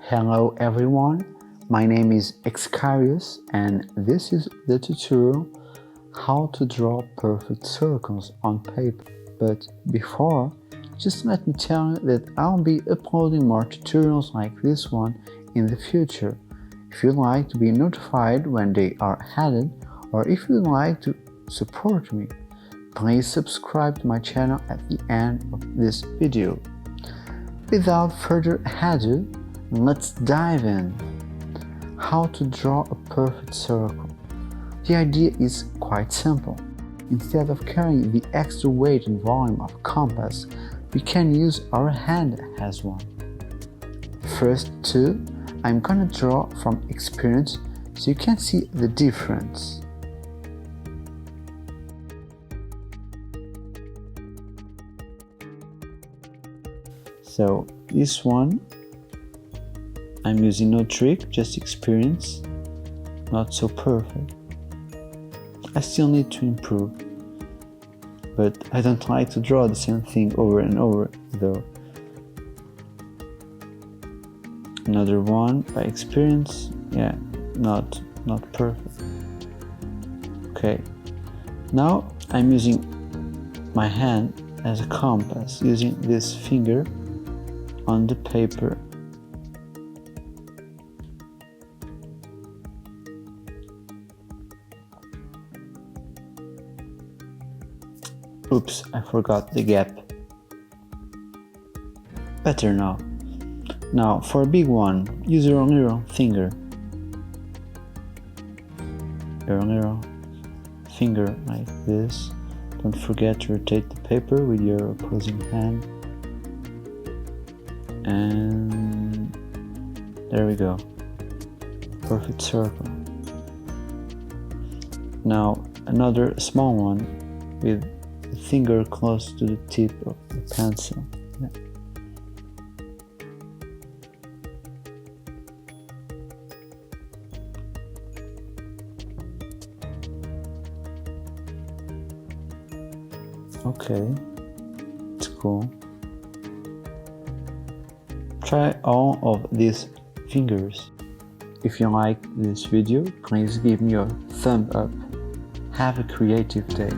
Hello everyone, my name is Xkyrios and this is the tutorial how to draw perfect circles on paper. But before, just let me tell you that I'll be uploading more tutorials like this one in the future. If you'd like to be notified when they are added, or if you'd like to support me, please subscribe to my channel at the end of this video. Without further ado, let's dive in. How to draw a perfect circle. The idea is quite simple. Instead of carrying the extra weight and volume of a compass, we can use our hand as one. The first two I'm gonna draw from experience so you can see the difference. So this one I'm using no trick, just experience, not so perfect. I still need to improve, but I don't like to draw the same thing over and over though. Another one by experience, yeah, not perfect. Okay, now I'm using my hand as a compass, using this finger on the paper. Oops, I forgot the gap. Better now. Now for a big one, use your little finger. Your little finger like this. Don't forget to rotate the paper with your opposing hand. And there we go. Perfect circle. Now another small one with the finger close to the tip of the pencil. Yeah. Okay, it's cool. Try all of these fingers. If you like this video, please give me a thumb up. Have a creative day.